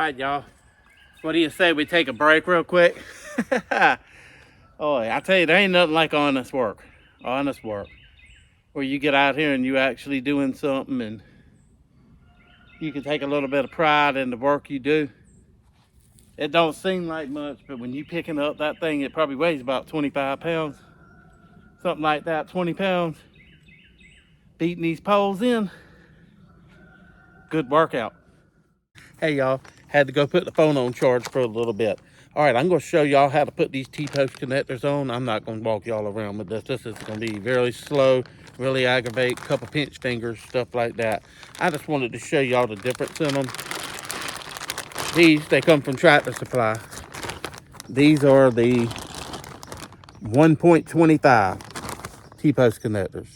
right, y'all. What do you say we take a break real quick? Oh, I tell you, there ain't nothing like honest work. Honest work. Where you get out here and you actually doing something and you can take a little bit of pride in the work you do. It don't seem like much, but when you picking up that thing, it probably weighs about 25 pounds. Something like that, 20 pounds. Beating these poles in. Good workout. Hey y'all, had to go put the phone on charge for a little bit. All right, I'm going to show y'all how to put these T-post connectors on. I'm not going to walk y'all around with this. This is going to be very slow, really aggravate, couple pinch fingers, stuff like that. I just wanted to show y'all the difference in them. These, they come from Tractor Supply. These are the 1.25 T-post connectors.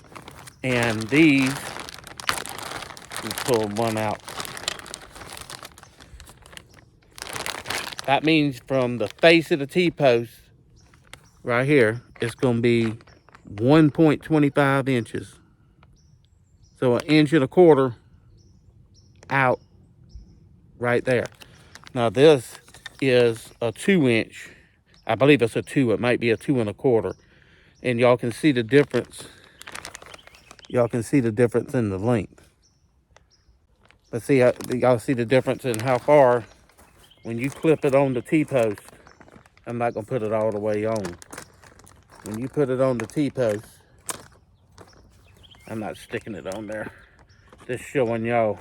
And these, let's pull one out. That means from the face of the T-post right here, it's going to be 1.25 inches. So 1.25 inches out right there. Now this is a 2-inch. I believe it's a 2. It might be a 2.25. And y'all can see the difference. Y'all can see the difference in the length. But see, y'all see the difference in how far when you clip it on the T-post. I'm not going to put it all the way on. When you put it on the T-post, I'm not sticking it on there. Just showing y'all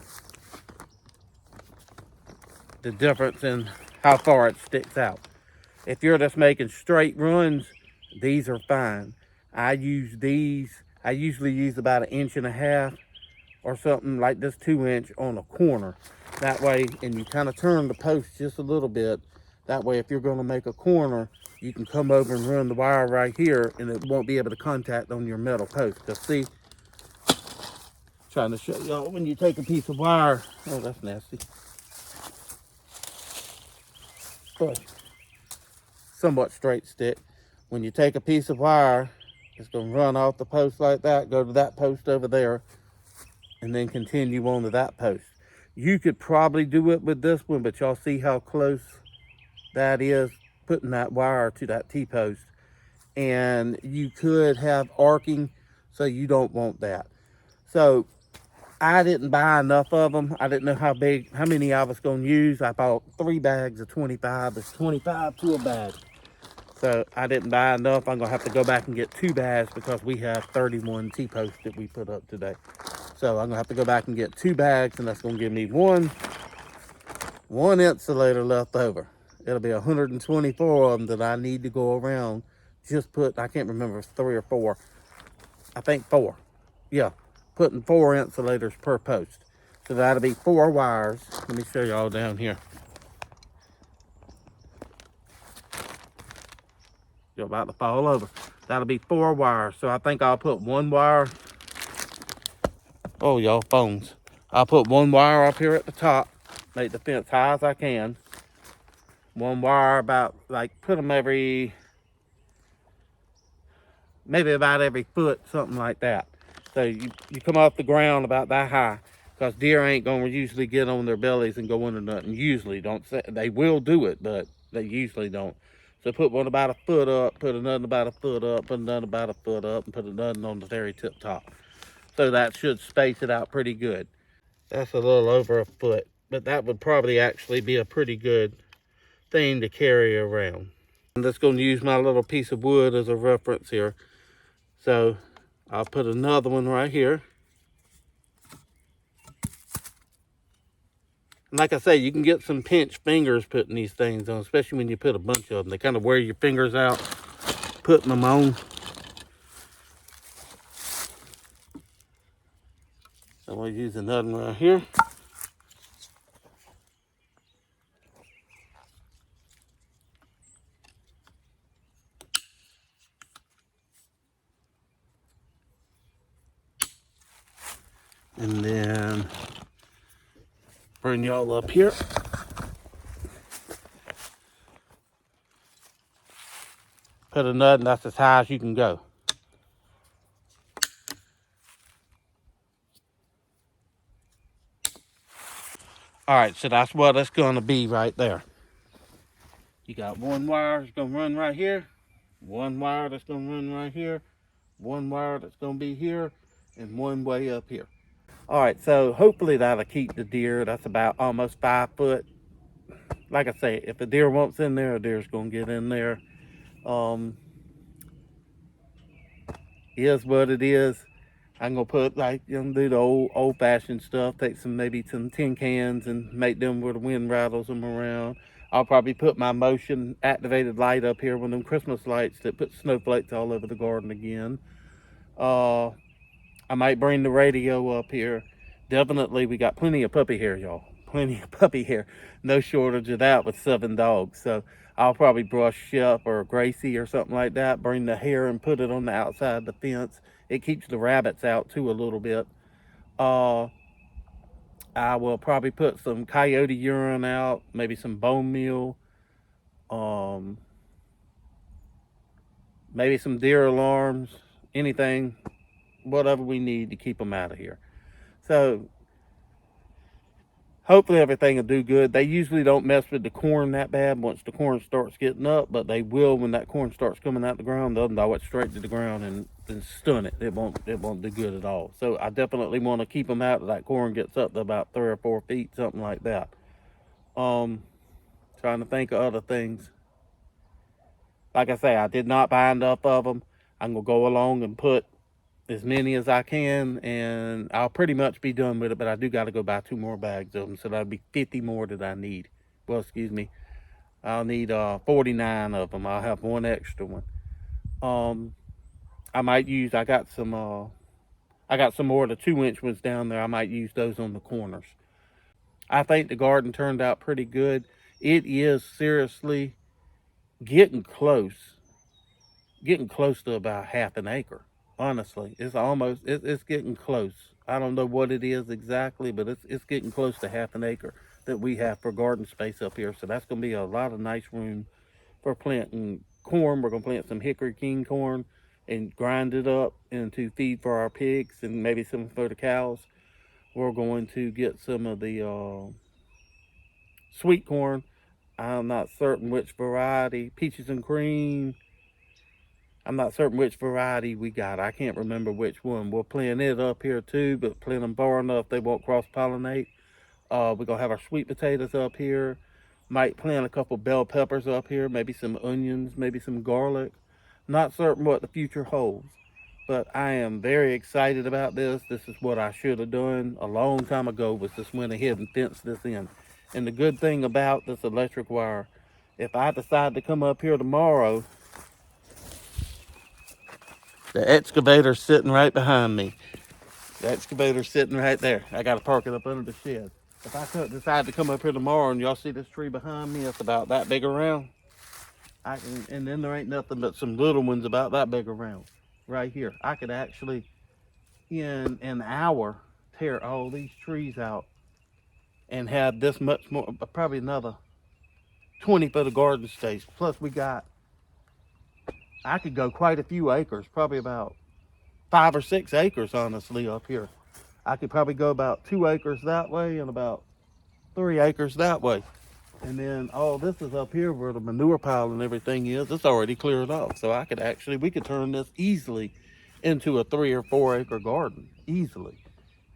the difference in how far it sticks out. If you're just making straight runs, these are fine. I use these. I usually use about 1.5 inches or something like this 2-inch on a corner. That way, and you kind of turn the post just a little bit. That way, if you're going to make a corner, you can come over and run the wire right here and it won't be able to contact on your metal post. Because see, trying to show y'all when you take a piece of wire. Oh, that's nasty. But somewhat straight stick. When you take a piece of wire, it's going to run off the post like that, go to that post over there, and then continue on to that post. You could probably do it with this one, but y'all see how close that is, putting that wire to that T-post. And you could have arcing, so you don't want that. So I didn't buy enough of them. I didn't know how many I was going to use. I bought 3 bags of 25. It's 25 to a bag. So I didn't buy enough. I'm going to have to go back and get 2 bags because we have 31 T-posts that we put up today. So I'm going to have to go back and get 2 bags, and that's going to give me one insulator left over. It'll be 124 of them that I need to go around. Just put, I can't remember if it's 3 or 4. I think 4. Yeah, putting 4 insulators per post. So that'll be 4 wires. Let me show y'all down here. You're about to fall over. That'll be 4 wires. So I think I'll put 1 wire. Oh, y'all, phones. I'll put 1 wire up here at the top. Make the fence high as I can. 1 wire about, like, put them maybe about every foot, something like that. So you come off the ground about that high, because deer ain't going to usually get on their bellies and go into nothing. Usually don't say, they will do it, but they usually don't. So put one about 1 foot up, put another about 1 foot up, put another about 1 foot up, and put another on the very tip top. So that should space it out pretty good. That's a little over 1 foot, but that would probably actually be a pretty good thing to carry around. I'm just going to use my little piece of wood as a reference here. So I'll put another one right here. And like I say, you can get some pinched fingers putting these things on, especially when you put a bunch of them. They kind of wear your fingers out putting them on. So we'll use another one right here. And then bring y'all up here. Put a nut, and that's as high as you can go. All right, so that's what it's going to be right there. You got one wire that's going to run right here, one wire that's going to run right here, one wire that's going to be here, and one way up here. All right, so hopefully that'll keep the deer. That's about almost 5 foot. Like I say, if a deer wants in there, a deer's going to get in there. Is what it is. I'm gonna put like do the old fashioned stuff. Take maybe some tin cans and make them where the wind rattles them around. I'll probably put my motion activated light up here, one of them Christmas lights that put snowflakes all over the garden again. I might bring the radio up here. Definitely, we got plenty of puppy hair, y'all. Plenty of puppy hair. No shortage of that with 7 dogs. So I'll probably brush Shep or Gracie or something like that. Bring the hair and put it on the outside of the fence. It keeps the rabbits out too a little bit. I will probably put some coyote urine out. Maybe some bone meal. Maybe some deer alarms. Anything. Whatever we need to keep them out of here. So hopefully everything will do good. They usually don't mess with the corn that bad once the corn starts getting up, but they will when that corn starts coming out the ground. They'll know it straight to the ground and stun it. It won't do good at all. So I definitely want to keep them out till that corn gets up to about 3 or 4 feet, something like that. Trying to think of other things. Like I say, I did not buy enough of them. I'm gonna go along and put as many as I can, and I'll pretty much be done with it, but I do got to go buy 2 more bags of them, so that'll be 50 more that I need. Well, excuse me, I'll need 49 of them. I'll have 1 extra one. I might use, I got some more of the 2-inch ones down there. I might use those on the corners. I think the garden turned out pretty good. It is seriously getting close to about half an acre. Honestly, it's getting close. I don't know what it is exactly, but it's getting close to half an acre that we have for garden space up here. So that's going to be a lot of nice room for planting corn. We're going to plant some Hickory King corn and grind it up into feed for our pigs and maybe some for the cows. We're going to get some of the sweet corn. I'm not certain which variety. Peaches and cream. I'm not certain which variety we got. I can't remember which one. We'll plant it up here too, but plant them far enough they won't cross-pollinate. We're going to have our sweet potatoes up here. Might plant a couple bell peppers up here, maybe some onions, maybe some garlic. Not certain what the future holds, but I am very excited about this. This is what I should have done a long time ago, was just went ahead and fenced this in. And the good thing about this electric wire, if I decide to come up here tomorrow, the excavator's sitting right behind me. The excavator's sitting right there. I got to park it up under the shed. If I decide to come up here tomorrow and y'all see this tree behind me, it's about that big around. And then there ain't nothing but some little ones about that big around right here. I could actually, in an hour, tear all these trees out and have this much more, probably another 20 for the garden space. Plus I could go quite a few acres, probably about 5 or 6 acres, honestly, up here. I could probably go about 2 acres that way and about 3 acres that way. And then all this is up here where the manure pile and everything is. It's already cleared off. So we could turn this easily into a 3 or 4 acre garden. Easily.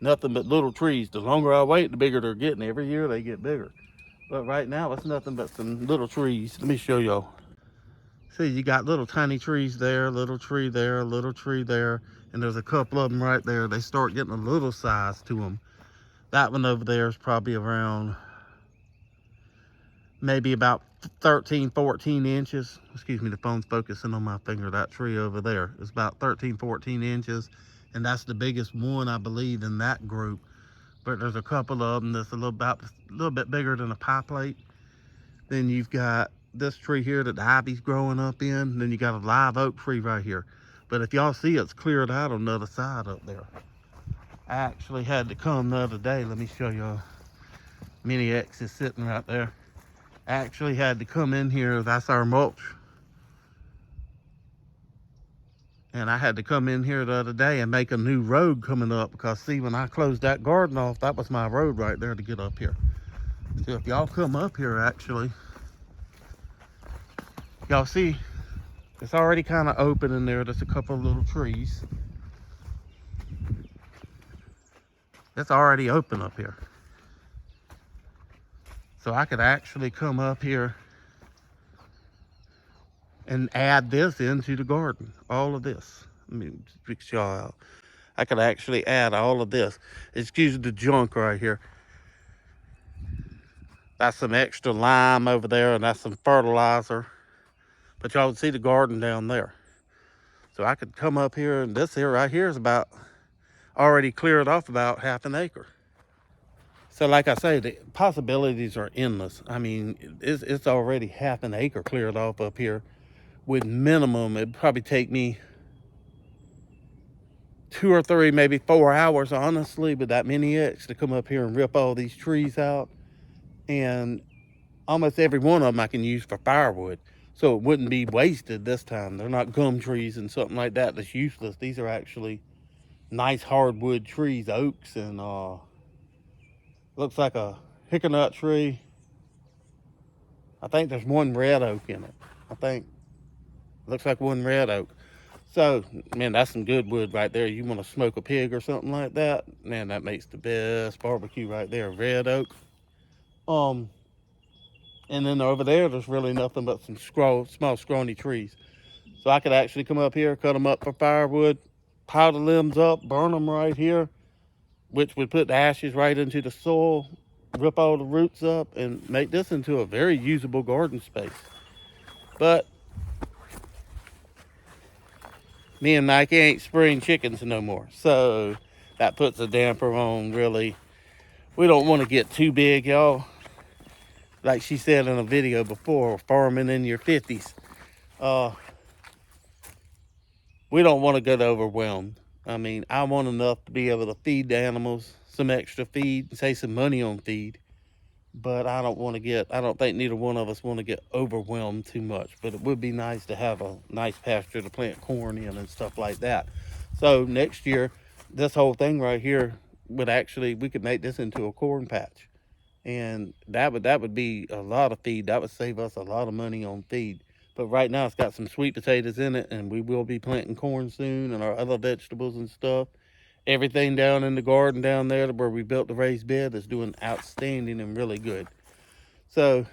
Nothing but little trees. The longer I wait, the bigger they're getting. Every year they get bigger. But right now, it's nothing but some little trees. Let me show y'all. See, you got little tiny trees there, little tree there, little tree there, and there's a couple of them right there. They start getting a little size to them. That one over there is probably around maybe about 13, 14 inches. Excuse me, the phone's focusing on my finger. That tree over there is about 13, 14 inches, and that's the biggest one, I believe, in that group. But there's a couple of them that's a little bit bigger than a pie plate. Then you've got this tree here that the ivy's growing up in. Then you got a live oak tree right here. But if y'all see, it's cleared out on the other side up there. I actually had to come the other day. Let me show y'all. Mini X is sitting right there. I actually had to come in here. That's our mulch. And I had to come in here the other day and make a new road coming up, because see, when I closed that garden off, that was my road right there to get up here. So if y'all come up here, actually, y'all see it's already kind of open in there. There's a couple of little trees. It's already open up here. So I could actually come up here and add this into the garden. All of this. Let me fix y'all out. I could actually add all of this. Excuse the junk right here. That's some extra lime over there, and that's some fertilizer. But y'all can see the garden down there. So I could come up here, and this here right here is about already cleared off about half an acre. So like I say, the possibilities are endless. I mean, it's already half an acre cleared off up here. With minimum, it'd probably take me 2 or 3, maybe 4 hours, honestly, with that many X to come up here and rip all these trees out. And almost every one of them I can use for firewood. So it wouldn't be wasted this time. They're not gum trees and something like that that's useless. These are actually nice hardwood trees, oaks, and looks like a hickory tree. I think there's one red oak in it. I think. Looks like one red oak. So, man, that's some good wood right there. You want to smoke a pig or something like that? Man, that makes the best barbecue right there. Red oak. And then over there, there's really nothing but some small scrawny trees. So I could actually come up here, cut them up for firewood, pile the limbs up, burn them right here, which would put the ashes right into the soil, rip all the roots up, and make this into a very usable garden space. But me and Nike ain't spraying chickens no more. So that puts a damper on, really. We don't want to get too big, y'all. Like she said in a video before, farming in your 50s. We don't want to get overwhelmed. I mean, I want enough to be able to feed the animals, some extra feed, save some money on feed. But I don't think neither one of us want to get overwhelmed too much. But it would be nice to have a nice pasture to plant corn in and stuff like that. So next year, this whole thing right here would actually, we could make this into a corn patch. And that would be a lot of feed. That would save us a lot of money on feed. But right now it's got some sweet potatoes in it, and we will be planting corn soon and our other vegetables and stuff. Everything down in the garden down there where we built the raised bed is doing outstanding and really good. So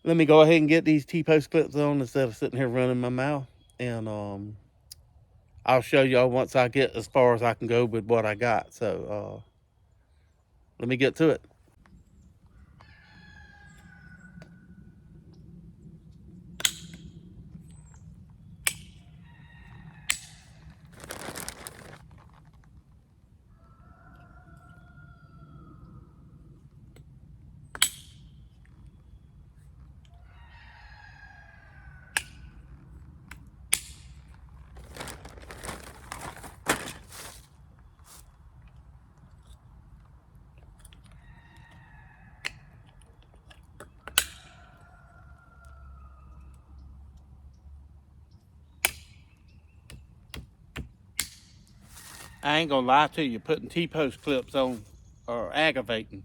let me go ahead and get these T-post clips on instead of sitting here running my mouth. And I'll show y'all once I get as far as I can go with what I got. So let me get to it. I ain't gonna lie to you, putting T-post clips on are aggravating.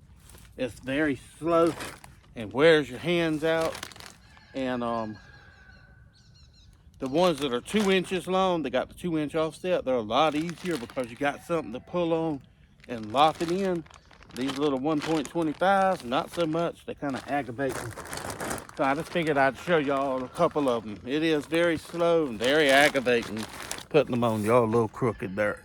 It's very slow and wears your hands out. And the ones that are 2 inches long, they got the 2-inch offset, they're a lot easier because you got something to pull on and lock it in. These little 1.25s, not so much. They kind of aggravate me. So I just figured I'd show y'all a couple of them. It is very slow and very aggravating putting them on. Y'all a little crooked there.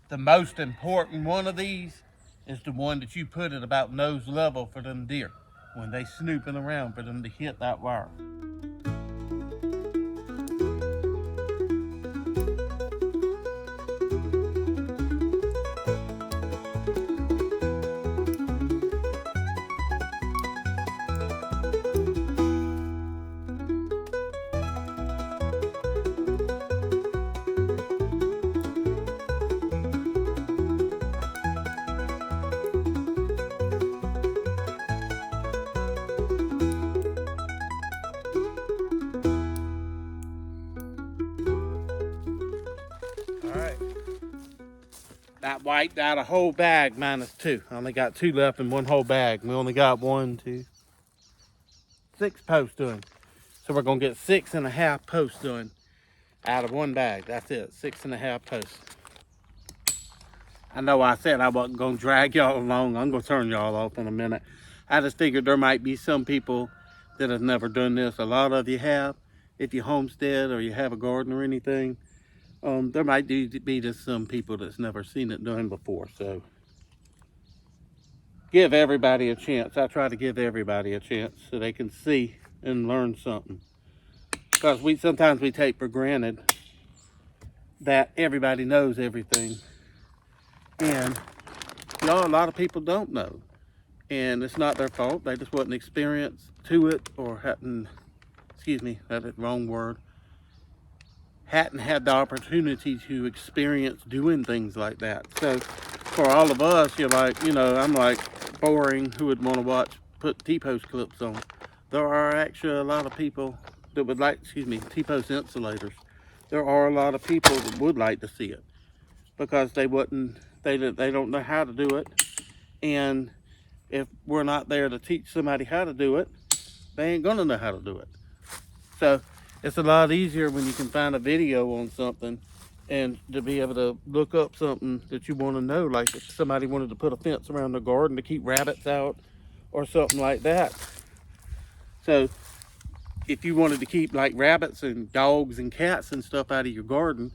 The most important one of these is the one that you put at about nose level for them deer when they snooping around for them to hit that wire. I wiped out a whole bag minus 2. I only got 2 left in one whole bag. We only got 6 posts done. So we're gonna get 6.5 posts done out of one bag. That's it, 6.5 posts. I know I said I wasn't gonna drag y'all along. I'm gonna turn y'all off in a minute. I just figured there might be some people that have never done this. A lot of you have. If you homestead or you have a garden or anything, there might be just some people that's never seen it done before. So give everybody a chance. I try to give everybody a chance so they can see and learn something. Because sometimes we take for granted that everybody knows everything. And a lot of people don't know. And it's not their fault. They just wasn't experienced to it, or hadn't, excuse me, that's the wrong word, hadn't had the opportunity to experience doing things like that. So for all of us, you're like, I'm like boring, who would want to watch, put T-post clips on. There are actually a lot of people that would like, T-post insulators. There are a lot of people that would like to see it because they don't know how to do it. And if we're not there to teach somebody how to do it, they ain't gonna know how to do it. So it's a lot easier when you can find a video on something and to be able to look up something that you want to know, like if somebody wanted to put a fence around the garden to keep rabbits out or something like that. So if you wanted to keep like rabbits and dogs and cats and stuff out of your garden,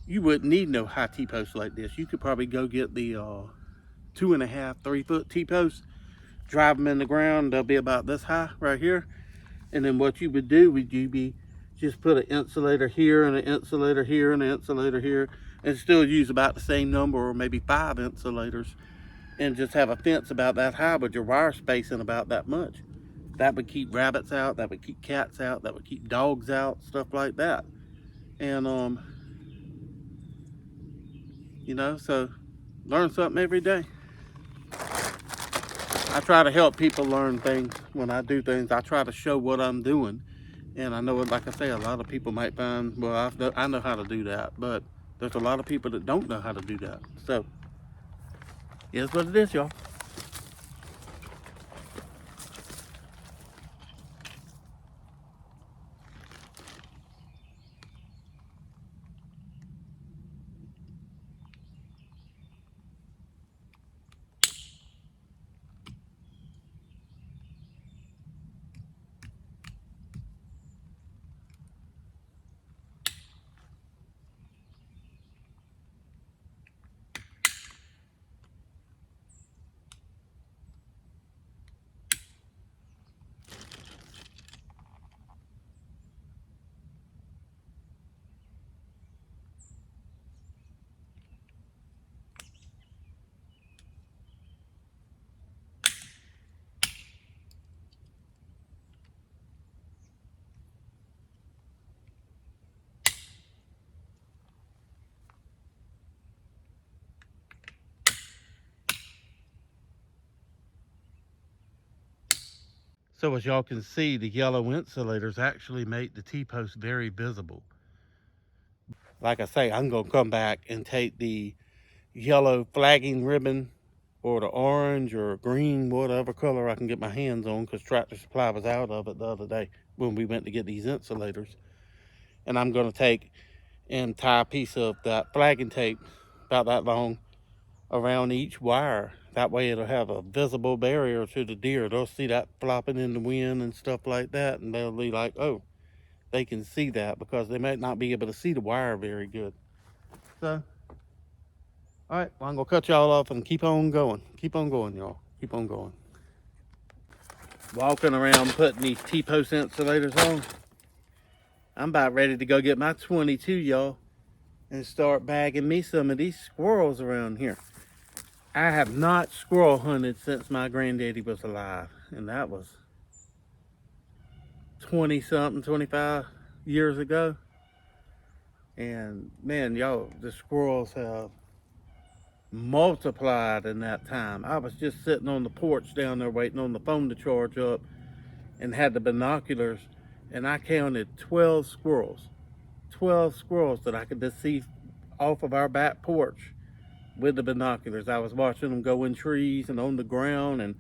you wouldn't need no high T-posts like this. You could probably go get the 2.5, 3 foot T-posts, drive them in the ground. They'll be about this high right here. And then what you would do would just put an insulator here and an insulator here and an insulator here, and still use about the same number or maybe 5 insulators, and just have a fence about that high with your wire spacing about that much. That would keep rabbits out, that would keep cats out, that would keep dogs out, stuff like that. And so learn something every day. I try to help people learn things. When I do things, I try to show what I'm doing. And I know, like I say, a lot of people might find, well, I know how to do that, but there's a lot of people that don't know how to do that. So, here's what it is, y'all. So as y'all can see, the yellow insulators actually make the T-post very visible. Like I say, I'm gonna come back and take the yellow flagging ribbon or the orange or green, whatever color I can get my hands on, because Tractor Supply was out of it the other day when we went to get these insulators. And I'm gonna take and tie a piece of that flagging tape about that long around each wire. That way it'll have a visible barrier to the deer. They'll see that flopping in the wind and stuff like that, and they'll be like, oh, they can see that, because they might not be able to see the wire very good. So, all right, well, I'm gonna cut y'all off and keep on going. Keep on going, y'all. Keep on going. Walking around putting these T-post insulators on. I'm about ready to go get my 22, y'all, and start bagging me some of these squirrels around here. I have not squirrel hunted since my granddaddy was alive, and that was 20-something, 25 years ago. And man, y'all, the squirrels have multiplied in that time. I was just sitting on the porch down there waiting on the phone to charge up and had the binoculars, and I counted 12 squirrels. 12 squirrels that I could just see off of our back porch with the binoculars. I was watching them go in trees and on the ground, and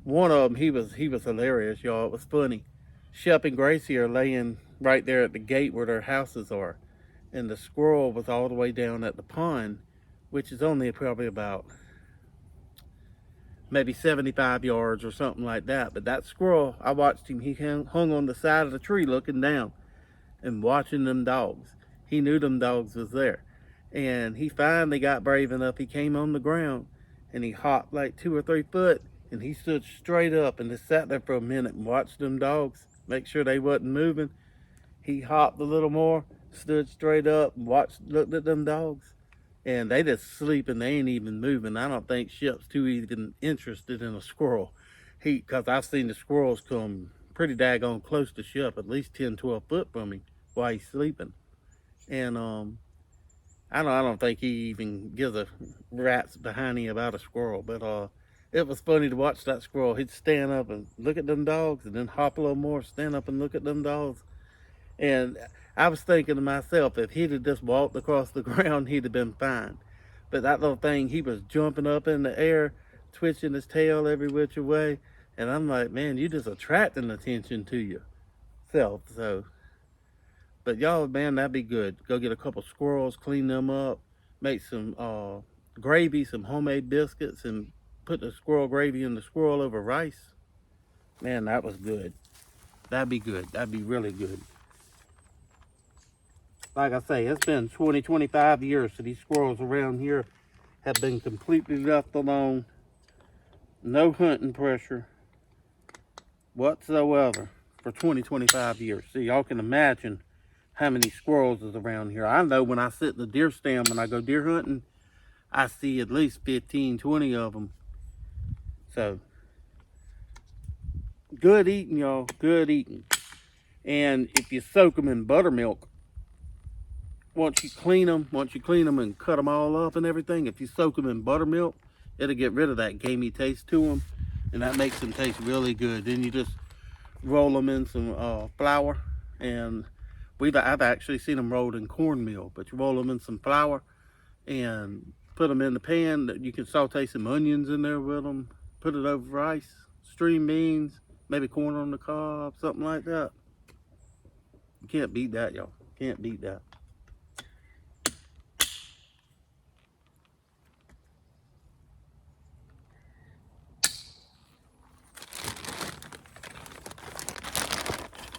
one of them, he was hilarious, y'all. It was funny. Shep and Gracie are laying right there at the gate where their houses are, and the squirrel was all the way down at the pond, which is only probably about maybe 75 yards or something like that. But that squirrel, I watched him. He hung on the side of the tree looking down and watching them dogs. He knew them dogs was there. And he finally got brave enough. He came on the ground and he hopped like 2 or 3 foot, and he stood straight up and just sat there for a minute and watched them dogs, make sure they wasn't moving. He hopped a little more, stood straight up and looked at them dogs. And they just sleeping, they ain't even moving. I don't think Shep's too even interested in a squirrel. Cause I've seen the squirrels come pretty daggone close to Shep, at least 10, 12 foot from him while he's sleeping. And I don't think he even gives a rat's behind him about a squirrel. But it was funny to watch that squirrel. He'd stand up and look at them dogs, and then hop a little more, stand up and look at them dogs. And I was thinking to myself, if he'd have just walked across the ground, he'd have been fine. But that little thing, he was jumping up in the air, twitching his tail every which way. And I'm like, man, you just attracting attention to yourself. So, but y'all, man, that'd be good. Go get a couple squirrels, clean them up, make some gravy, some homemade biscuits, and put the squirrel gravy in the squirrel over rice. Man, that was good. That'd be good. That'd be really good. Like I say, it's been 20, 25 years so these squirrels around here have been completely left alone. No hunting pressure whatsoever for 20, 25 years. So y'all can imagine how many squirrels is around here. I know when I sit in the deer stand, when I go deer hunting, I see at least 15, 20 of them. So, good eating, y'all, good eating. And if you soak them in buttermilk, once you clean them and cut them all up and everything, if you soak them in buttermilk, it'll get rid of that gamey taste to them, and that makes them taste really good. Then you just roll them in some flour, and I've actually seen them rolled in cornmeal, but you roll them in some flour and put them in the pan. You can saute some onions in there with them, put it over rice, string beans, maybe corn on the cob, something like that. You can't beat that, y'all. Can't beat that.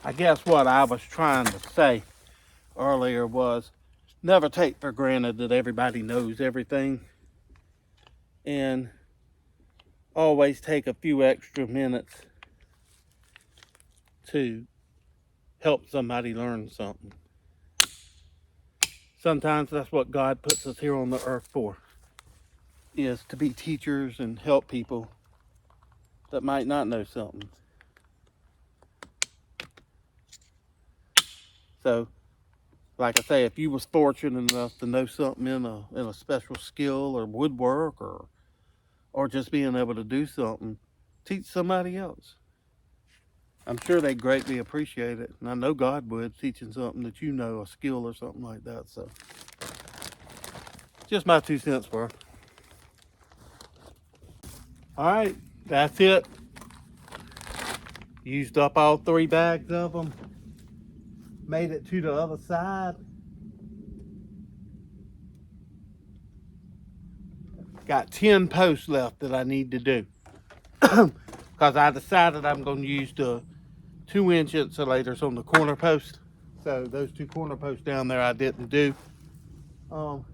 I guess what I was trying to say earlier was never take for granted that everybody knows everything, and always take a few extra minutes to help somebody learn something. Sometimes that's what God puts us here on the earth for, is to be teachers and help people that might not know something. So, like I say, if you was fortunate enough to know something in a special skill or woodwork or just being able to do something, teach somebody else. I'm sure they greatly appreciate it, and I know God would, teaching something that you know, a skill or something like that. So, just my 2 cents worth. All right, that's it. Used up all 3 bags of them. Made it to the other side. Got 10 posts left that I need to do. Because I decided I'm going to use the 2-inch insulators on the corner post. So those 2 corner posts down there I didn't do. So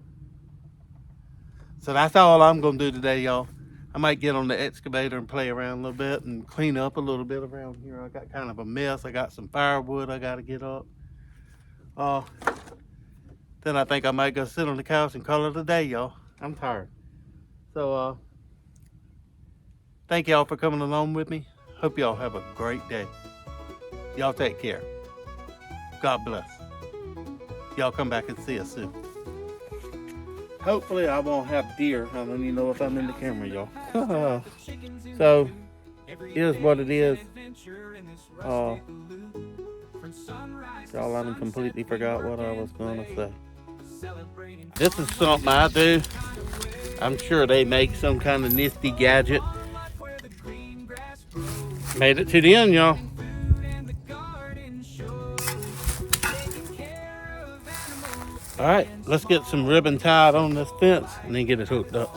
that's all I'm going to do today, y'all. I might get on the excavator and play around a little bit and clean up a little bit around here. I got kind of a mess. I got some firewood I got to get up. Then I think I might go sit on the couch and call it a day, y'all. I'm tired. So, thank y'all for coming along with me. Hope y'all have a great day. Y'all take care. God bless. Y'all come back and see us soon. Hopefully I won't have deer. I don't even know if I'm in the camera, y'all. So, it is what it is. Y'all, I completely forgot what I was going to say. This is something I do. I'm sure they make some kind of nifty gadget. Made it to the end, y'all. All right, let's get some ribbon tied on this fence and then get it hooked up.